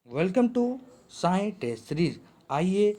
Welcome to Sai test series. आइए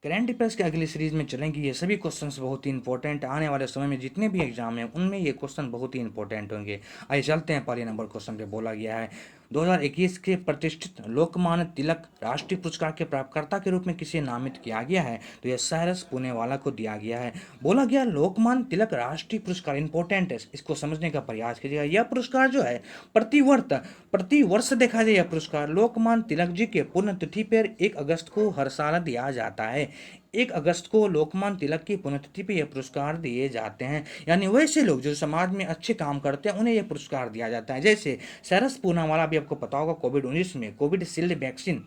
current affairs की अगली सीरीज में चलेंगे। ये सभी क्वेश्चंस बहुत ही इंपॉर्टेंट, आने वाले समय में जितने भी एग्जाम हैं उनमें ये क्वेश्चन बहुत ही इंपॉर्टेंट होंगे। आइए चलते हैं। पहले नंबर क्वेश्चन पे बोला गया है 2021 के प्रतिष्ठित लोकमान्य तिलक राष्ट्रीय पुरस्कार के प्राप्तकर्ता के रूप में किसे नामित किया गया है। तो यह साइरस पुणेवाला को दिया गया है। बोला गया लोकमान्य तिलक राष्ट्रीय पुरस्कार इंपॉर्टेंट है, इसको समझने का प्रयास कीजिएगा। यह पुरस्कार जो है प्रतिवर्ष देखा जाए, यह पुरस्कार लोकमान्य तिलक जी के पुण्यतिथि पर 1 अगस्त को हर साल दिया जाता है। 1 अगस्त को लोकमान्य तिलक की पुण्यतिथि पे यह पुरस्कार दिए जाते हैं। यानी वैसे लोग जो समाज में अच्छे काम करते हैं उन्हें यह पुरस्कार दिया जाता है। जैसे सरस पूनावाला, भी आपको पता होगा, कोविड 19 में Covishield vaccine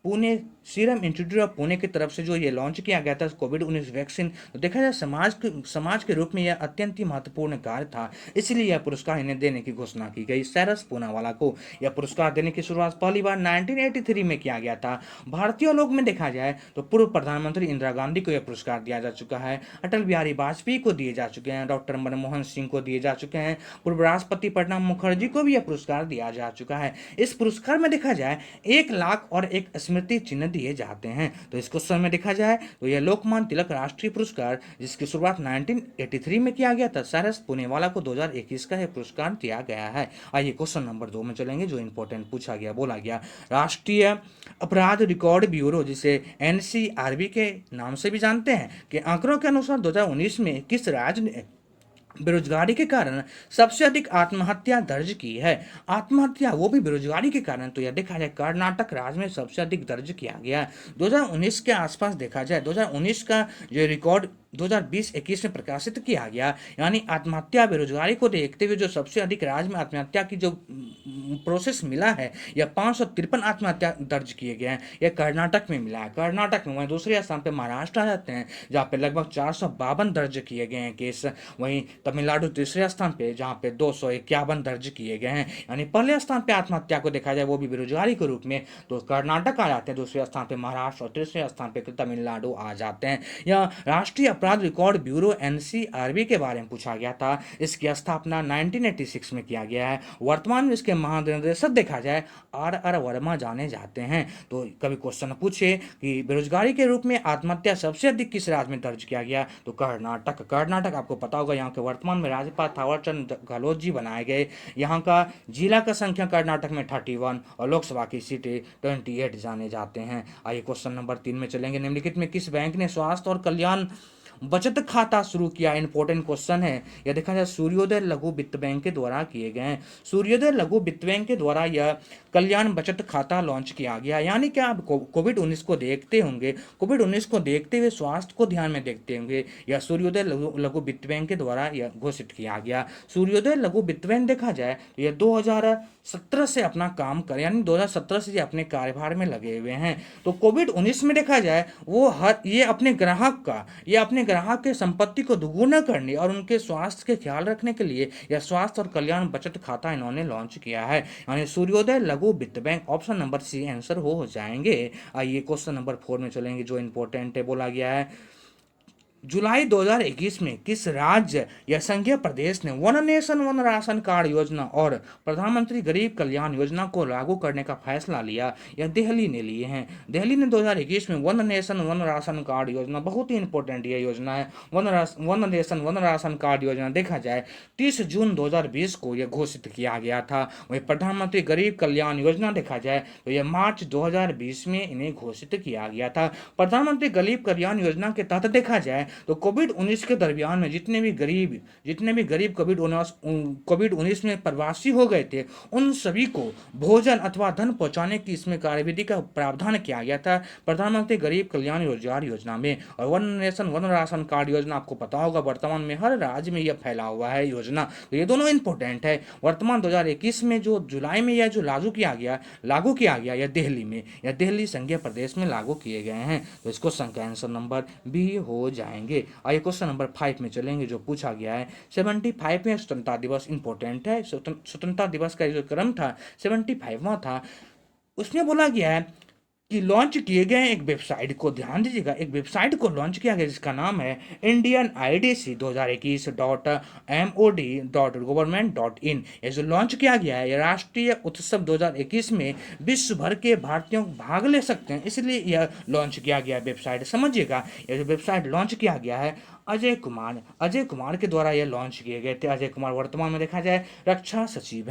Pune serum institute of Pune की तरफ से जो ये लॉन्च किया गया था कोविड 19 वैक्सीन, तो देखा जाए समाज के रूप में यह अत्यंत ही महत्वपूर्ण कार्य था। इसलिए यह पुरस्कार इन्हें देने की घोषणा की गई। सैरस पूनावाला को यह पुरस्कार देने की शुरुआत पहली बार 1983 में किया गया था। भारतीय लोग में देखा जाए तो पूर्व प्रधानमंत्री इंदिरा गांधी को यह पुरस्कार दिया जा चुका है, अटल बिहारी वाजपेयी को दिए जा चुके हैं, डॉक्टर मनमोहन सिंह को दिए जा चुके हैं, पूर्व राष्ट्रपति प्रणब मुखर्जी को भी यह पुरस्कार दिया जा चुका है। इस पुरस्कार में देखा जाए 1 लाख और एक स्मृति चिन्ह दिए जाते हैं। तो इस क्वेश्चन में देखा जाए तो यह लोकमान्य तिलक राष्ट्रीय पुरस्कार, जिसकी शुरुआत 1983 में किया गया था, सारस पुणेवाला को 2021 का यह पुरस्कार दिया गया है। आइए क्वेश्चन नंबर 2 में चलेंगे, जो इंपॉर्टेंट पूछा गया। बोला गया राष्ट्रीय अपराध रिकॉर्ड ब्यूरो, जिसे एनसीआरबी के नाम से भी जानते हैं, के आंकड़ों के अनुसार 2019 में किस राज्य ने बेरोजगारी के कारण सबसे अधिक आत्महत्या दर्ज की है। आत्महत्या वो भी बेरोजगारी के कारण, तो यह देखा जाए कर्नाटक राज्य में सबसे अधिक दर्ज किया गया। 2019 के आसपास देखा जाए 2019 का जो रिकॉर्ड 2020-21 में प्रकाशित किया गया, यानी आत्महत्या बेरोजगारी को देखते हुए जो सबसे अधिक राज्य में आत्महत्या की जो प्रोसेस मिला है, यह 553 आत्महत्या दर्ज किए गए हैं। यह कर्नाटक में मिला है, कर्नाटक में। वहीं दूसरे स्थान पर महाराष्ट्र आ जाते हैं, जहाँ पे लगभग 452 दर्ज किए गए हैं केस। वहीं तमिलनाडु तीसरे स्थान पे, जहाँ पे 251 दर्ज किए गए हैं। यानी पहले स्थान पे आत्महत्या को देखा जाए वो भी बेरोजगारी के रूप में तो कर्नाटक आ जाते हैं, दूसरे स्थान पे महाराष्ट्र और तीसरे स्थान पे तमिलनाडु आ जाते हैं। यह राष्ट्रीय अपराध रिकॉर्ड ब्यूरो एनसीआरबी के बारे में पूछा गया था। इसकी स्थापना 1986 में किया गया है। वर्तमान में इसके महानिदेशक देखा जाए आर वर्मा जाने जाते हैं। तो कभी क्वेश्चन पूछे कि बेरोजगारी के रूप में आत्महत्या सबसे अधिक किस राज्य में दर्ज किया गया, तो कर्नाटक आपको पता होगा। यहाँ के वर्तमान में राज्यपाल थावरचंद गहलोत जी बनाए गए। यहाँ का जिला का संख्या कर्नाटक में 31 और लोकसभा की सीटें 28 जाने जाते हैं। आइए क्वेश्चन नंबर 3 में चलेंगे। निम्नलिखित में किस बैंक ने स्वास्थ्य और कल्याण बचत खाता शुरू किया। इंपॉर्टेंट क्वेश्चन है। यह देखा जाए सूर्योदय लघु वित्त बैंक के द्वारा किए गए हैं। सूर्योदय लघु वित्त बैंक के द्वारा यह कल्याण बचत खाता लॉन्च किया गया। यानी क्या आप कोविड 19 को देखते होंगे, कोविड 19 को देखते हुए स्वास्थ्य को ध्यान में देखते होंगे, यह सूर्योदय लघु वित्त बैंक के द्वारा यह घोषित किया गया। सूर्योदय लघु वित्त बैंक देखा जाए तो यह 2017 से अपना काम कर, यानी 2017 से ये अपने कार्यभार में लगे हुए हैं। तो कोविड 19 में देखा जाए वो ये अपने ग्राहक के संपत्ति को दोगुना करने और उनके स्वास्थ्य के ख्याल रखने के लिए यह स्वास्थ्य और कल्याण बचत खाता इन्होंने लॉन्च किया है। यानी सूर्योदय लघु वित्त bank, option number C answer हो जाएंगे। आइए क्वेश्चन नंबर 4 में चलेंगे, जो इंपॉर्टेंट है। बोला गया है जुलाई 2021 में किस राज्य या संघीय प्रदेश ने one nation one ration card योजना और प्रधानमंत्री गरीब कल्याण योजना को लागू करने का फैसला लिया। यह दिल्ली ने लिए हैं। दिल्ली ने 2021 में one nation one ration card योजना, बहुत ही इंपॉर्टेंट यह योजना है। One nation one ration card योजना देखा जाए 30 जून 2020 को यह घोषित किया गया था। वहीं प्रधानमंत्री गरीब कल्याण योजना देखा जाए तो यह मार्च 2020 में इन्हें घोषित किया गया था। प्रधानमंत्री गरीब कल्याण योजना के तहत देखा जाए तो कोविड 19 के दरमियान में जितने भी गरीब कोविड 19 में प्रवासी हो गए थे, उन सभी को भोजन अथवा धन पहुंचाने की इसमें कार्यविधि का प्रावधान किया गया था प्रधानमंत्री गरीब कल्याण रोजगार योजना में। और one nation one ration card योजना आपको पता होगा, वर्तमान में हर राज्य में यह फैला हुआ है योजना। तो ये दोनों इंपॉर्टेंट है। वर्तमान 2021 में जो जुलाई में यह जो लागू किया गया यह दिल्ली संघीय प्रदेश में लागू किए गए हैं। तो इसको संख्या आंसर नंबर बी हो जाएंगे। आइए क्वेश्चन नंबर 5 में चलेंगे, जो पूछा गया है 75वें स्वतंत्रता दिवस। इंपॉर्टेंट है। स्वतंत्रता दिवस का जो क्रम था 75वां था। उसमें बोला गया है कि लॉन्च किए गए एक वेबसाइट को ध्यान दीजिएगा, एक वेबसाइट को लॉन्च किया गया जिसका नाम है indian idc2021.mod.gov.in। ये जो लॉन्च किया गया है, ये राष्ट्रीय उत्सव 2021 में विश्व भर के भारतीयों भाग ले सकते हैं, इसलिए यह लॉन्च किया गया वेबसाइट। समझिएगा, ये जो वेबसाइट लॉन्च किया गया है अजय कुमार के द्वारा ये लॉन्च किए गए थे। अजय कुमार वर्तमान में देखा जाए रक्षा सचिव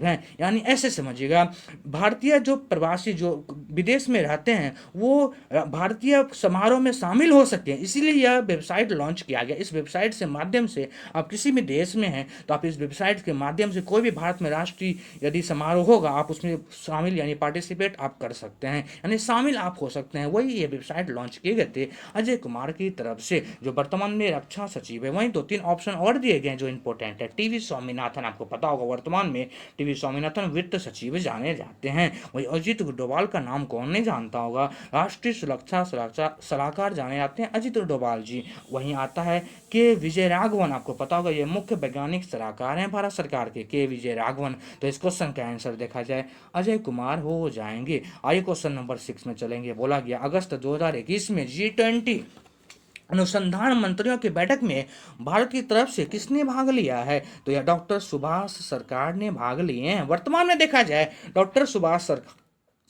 हैं, यानी ऐसे समझिएगा, भारतीय जो प्रवासी जो विदेश में रहते हैं वो भारतीय समारोह में शामिल हो सकते हैं, इसीलिए यह वेबसाइट लॉन्च किया गया। इस वेबसाइट से माध्यम से आप किसी भी देश में हैं तो आप इस वेबसाइट के माध्यम से कोई भी भारत में राष्ट्रीय यदि समारोह होगा आप उसमें शामिल यानी पार्टिसिपेट आप कर सकते हैं, यानी शामिल आप हो सकते हैं। वही ये वेबसाइट लॉन्च किए गए थे अजय कुमार की तरफ से, जो वर्तमान में रक्षा सचिव है। वहीं 2-3 ऑप्शन और दिए गए जो इंपॉर्टेंट है। टीवी स्वामीनाथन, आपको पता होगा वर्तमान में टीवी स्वामीनाथन वित्त सचिव जाने जाते हैं। वही अजित डोभाल का नाम कौन नहीं जानता होगा, राष्ट्रीय सुरक्षा सलाहकार जाने जाते हैं अजित डोभाल जी। वहीं आता है के विजय राघवन, आपको पता होगा ये मुख्य वैज्ञानिक सलाहकार हैं भारत सरकार के विजय राघवन। तो इस क्वेश्चन का आंसर देखा जाए अजय कुमार हो जाएंगे। आइए क्वेश्चन नंबर 6 में चलेंगे। बोला गया अगस्त 2021 में G20 अनुसंधान मंत्रियों की बैठक में भारत की तरफ से किसने भाग लिया है, तो यह डॉक्टर सुभाष सरकार ने भाग लिए हैं। वर्तमान में देखा जाए डॉक्टर सुभाष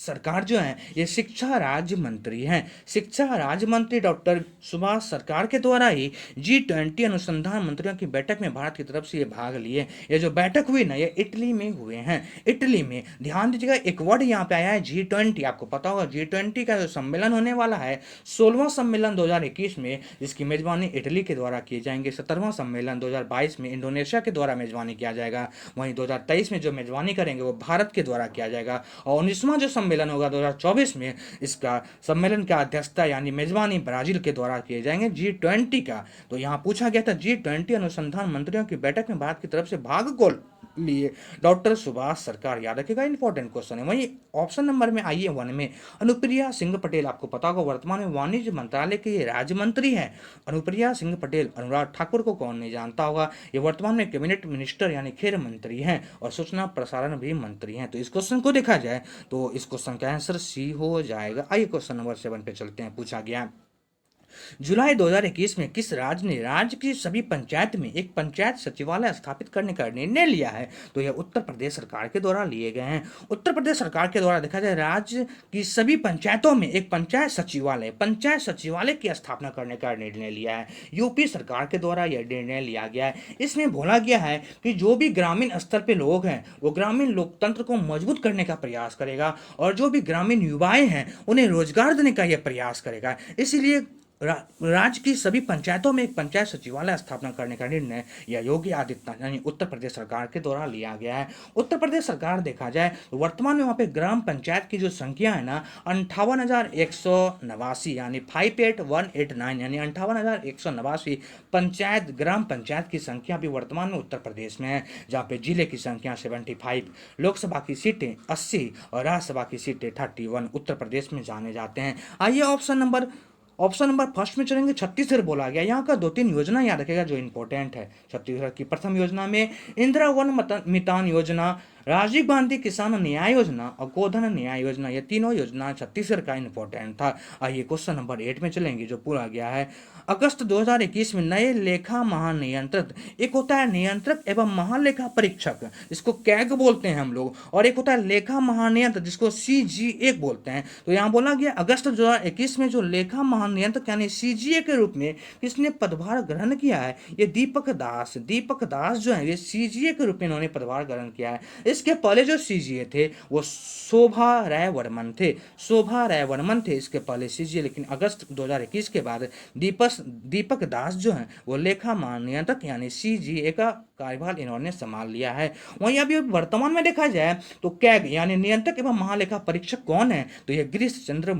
सरकार जो है ये शिक्षा राज्य मंत्री हैं। शिक्षा राज्य मंत्री डॉक्टर सुभाष सरकार के द्वारा ही G20 अनुसंधान मंत्रियों की बैठक में भारत की तरफ से ये भाग लिए। ये जो बैठक हुई ना ये इटली में हुए हैं, इटली में। ध्यान दीजिएगा एक वर्ड यहाँ पे आया है G20। आपको पता होगा G20 का जो सम्मेलन होने वाला है 16वां सम्मेलन 2021 में, जिसकी मेजबानी इटली के द्वारा किए जाएंगे। 17वां सम्मेलन 2022 में इंडोनेशिया के द्वारा मेजबानी किया जाएगा। वहीं 2023 में जो मेजबानी करेंगे वो भारत के द्वारा किया जाएगा। और 19वां जो सम्मेलन होगा 2024 में, इसका सम्मेलन का अध्यक्षता यानी मेजबानी ब्राजील के द्वारा किए जाएंगे G20 का। तो यहाँ पूछा गया था G20 अनुसंधान मंत्रियों की बैठक में भारत की तरफ से भाग को लिए डॉक्टर सुभाष सरकार, याद रखिएगा इंपॉर्टेंट क्वेश्चन है। वहीं ऑप्शन नंबर में आइए 1 में अनुप्रिया सिंह पटेल, आपको पता होगा वर्तमान में वाणिज्य मंत्रालय के ये राज्य मंत्री हैं। अनुप्रिया सिंह पटेल, अनुराग ठाकुर को कौन नहीं जानता होगा, ये वर्तमान में कैबिनेट मिनिस्टर यानी खेल मंत्री हैं और सूचना प्रसारण भी मंत्री हैं। तो इस क्वेश्चन को देखा जाए तो इस क्वेश्चन का आंसर सी हो जाएगा। आइए क्वेश्चन नंबर 7 पे चलते हैं। पूछा गया जुलाई 2021 में किस राज्य ने राज्य की सभी पंचायत में एक पंचायत सचिवालय स्थापित करने का निर्णय लिया है, तो यह उत्तर प्रदेश सरकार के द्वारा लिए गए हैं। उत्तर प्रदेश सरकार के द्वारा देखा जाए राज्य की सभी पंचायतों में एक पंचायत सचिवालय की स्थापना करने का निर्णय लिया है। यूपी सरकार के द्वारा यह निर्णय लिया गया है। इसमें बोला गया है कि जो भी ग्रामीण स्तर पे लोग हैं वो ग्रामीण लोकतंत्र को मजबूत करने का प्रयास करेगा और जो भी ग्रामीण युवाएं हैं उन्हें रोजगार देने का यह प्रयास करेगा। इसीलिए राज्य की सभी पंचायतों में एक पंचायत सचिवालय स्थापना करने का निर्णय यह योगी आदित्यनाथ यानी उत्तर प्रदेश सरकार के द्वारा लिया गया है। उत्तर प्रदेश सरकार देखा जाए तो वर्तमान में वहाँ पे ग्राम पंचायत की जो संख्या है ना 58,189 यानी 58,189 यानी 58,189 ग्राम पंचायत की संख्या भी वर्तमान में उत्तर प्रदेश में है, जहाँ पे जिले की संख्या 75, लोकसभा की सीटें 80 और राज्यसभा की सीटें 31 उत्तर प्रदेश में जाने जाते हैं। आइए ऑप्शन नंबर फर्स्ट में चलेंगे। छत्तीसगढ़ बोला गया, यहाँ का 2-3 योजना याद रखेगा जो इंपॉर्टेंट है। छत्तीसगढ़ की प्रथम योजना में इंदिरा वन मितान योजना, राजीव गांधी किसान न्याय योजना और गोधन न्याय योजना, ये तीनों योजना छत्तीसगढ़ का इंपॉर्टेंट था। आइए क्वेश्चन नंबर 8 में चलेंगे जो पूरा गया है अगस्त 2021 में नए लेखा महानियंत्रक, एक होता है नियंत्रक एवं महालेखा परीक्षक जिसको कैग बोलते हैं हम लोग, और एक होता है लेखा महानियंत्रक जिसको CGA बोलते हैं। तो यहाँ बोला गया अगस्त 2021 में जो लेखा महानियंत्रक यानी CGA के रूप में किसने पदभार ग्रहण किया है, ये दीपक दास जो है ये CGA के रूप में इन्होंने पदभार ग्रहण किया है। इसके पहले जो CGA थे वो शोभा राय वर्मन थे इसके पहले CGA, लेकिन अगस्त 2021 के बाद दीपक दास जो हैं वो लेखा महानियंत्रक यानी CGA का कार्यभार इन्होंने संभाल लिया है। वहीं अभी वर्तमान में देखा जाए तो कैग यानी नियंत्रक एवं महालेखा परीक्षक कौन है, तो यह गिरीश चंद्र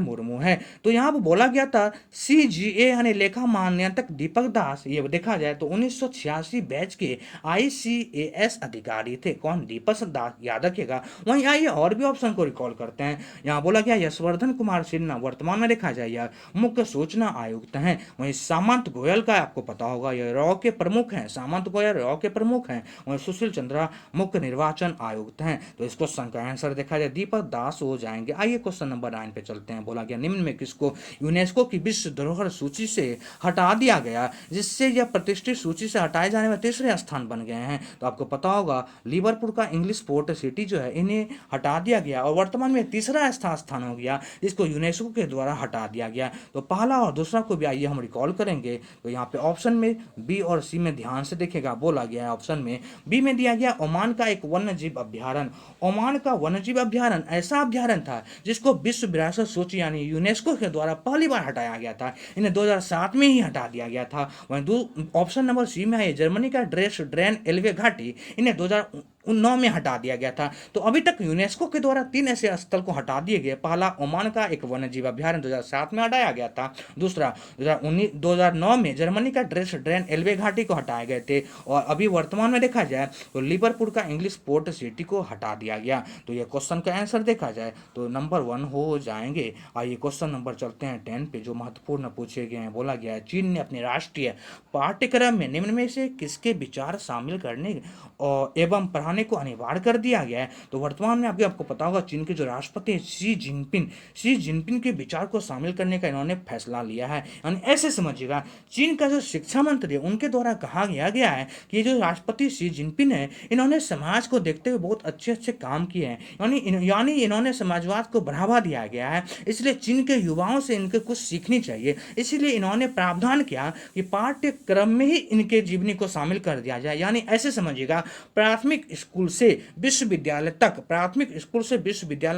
मुर्मू है। तो यहाँ पर बोला गया था CGA यानी लेखा महानियंत्रक दीपक दास, ये देखा जाए तो 1986 बैच के ICAS अधिकारी थे। कौन? दीपक यादव के का। वहीं आइए और भी ऑप्शन को रिकॉल करते हैं। यहाँ बोला गया यशवर्धन कुमार सिन्हा वर्तमान में देखा जाए यह मुख्य सूचना आयुक्त हैं। वहीं सामंत गोयल का आपको पता होगा यह रॉ के प्रमुख हैं। सामंत गोयल रॉ के प्रमुख हैं। वहीं सुशील चंद्रा मुख्य निर्वाचन आयुक्त हैं। तो इस क्वेश्चन का आंसर देखा जाए दीपक दास हो जाएंगे। आइए क्वेश्चन नंबर 9 पे चलते हैं। बोला गया निम्न में किसको यूनेस्को की विश्व धरोहर सूची से हटा दिया गया जिससे यह प्रतिष्ठित सूची से हटाए जाने में तीसरे स्थान बन गए हैं। तो आपको पता होगा लिवरपूल का इंग्लिश पोर्ट सिटी जो है इन्हें हटा दिया गया और वर्तमान में तीसरा स्थान हो गया जिसको यूनेस्को के द्वारा हटा दिया गया। तो पहला और दूसरा को भी आइए हम रिकॉल करेंगे। तो यहाँ पे ऑप्शन में बी और सी में ध्यान से देखेगा। बोला गया है ऑप्शन में बी में दिया गया ओमान का एक वन्य जीव अभ्यारण्य। ओमान का वन्य जीव अभ्यारण्य ऐसा अभ्यारण्य था जिसको विश्व विरासत सूची यानी यूनेस्को के द्वारा पहली बार हटाया गया था। इन्हें 2007 में ही हटा दिया गया था। वहीं ऑप्शन नंबर सी में है जर्मनी का ड्रेन एल्वे घाटी। इन्हें 2009 में हटा दिया गया था। तो अभी तक यूनेस्को के द्वारा 3 ऐसे स्थल को हटा दिए गए। पहला ओमान का एक वन्य जीव अभ्यारण्य 2007 में हटाया गया था। दूसरा 2009 में जर्मनी का ड्रेन एल्वे घाटी को हटाए गए थे। और अभी वर्तमान में देखा जाए तो लिवरपूल का इंग्लिश पोर्ट सिटी को हटा दिया गया। तो यह क्वेश्चन का आंसर देखा जाए तो नंबर 1 हो जाएंगे। आइए क्वेश्चन नंबर चलते हैं 10 पे जो महत्वपूर्ण पूछे गए हैं। बोला गया है चीन ने अपने राष्ट्रीय पाठ्यक्रम में निम्न में से किसके विचार शामिल करने और एवं पढ़ाने को अनिवार्य कर दिया गया है। तो वर्तमान में आपको पता होगा चीन के जो राष्ट्रपति हैं शी जिनपिंग के विचार को शामिल करने का इन्होंने फैसला लिया है। यानी ऐसे समझिएगा चीन का जो शिक्षा मंत्री है उनके द्वारा कहा गया है कि ये जो राष्ट्रपति शी जिनपिंग है इन्होंने समाज को देखते हुए बहुत अच्छे अच्छे काम किए हैं। यानी इन्होंने समाजवाद को बढ़ावा दिया गया है। इसलिए चीन के युवाओं से इनके कुछ सीखनी चाहिए। इसीलिए इन्होंने प्रावधान किया कि पाठ्यक्रम में ही इनके जीवनी को शामिल कर दिया जाए। यानी ऐसे समझिएगा प्राथमिक स्कूल से विश्वविद्यालय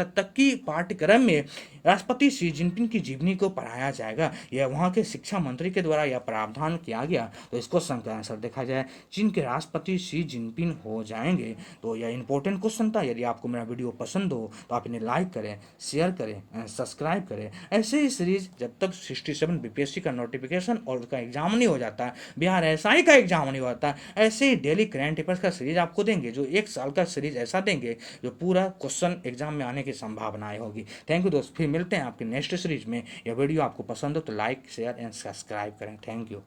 तक की पाठ्यक्रम में राष्ट्रपति शी जिनपिंग की जीवनी को पढ़ाया जाएगा। यह वहाँ के शिक्षा मंत्री के द्वारा यह प्रावधान किया गया। तो इसको क्वेश्चन का आंसर देखा जाए चीन के राष्ट्रपति शी जिनपिंग हो जाएंगे। तो यह इंपॉर्टेंट क्वेश्चन था। यदि आपको मेरा वीडियो पसंद हो तो आप इन्हें लाइक करें, शेयर करें, सब्सक्राइब करें। ऐसे ही सीरीज जब तक 67 बीपीएससी का नोटिफिकेशन और उसका एग्जाम नहीं हो जाता है, बिहार एसआई का एग्जाम नहीं होता, ऐसे ही डेली करंट अफेयर्स का सीरीज आपको देंगे जो 1 साल का सीरीज ऐसा देंगे जो पूरा क्वेश्चन एग्जाम में आने की संभावनाएं होगी। थैंक यू दोस्त, फिर मिलते हैं आपके नेक्स्ट सीरीज में। यह वीडियो आपको पसंद हो तो लाइक शेयर एंड सब्सक्राइब करें। Thank you.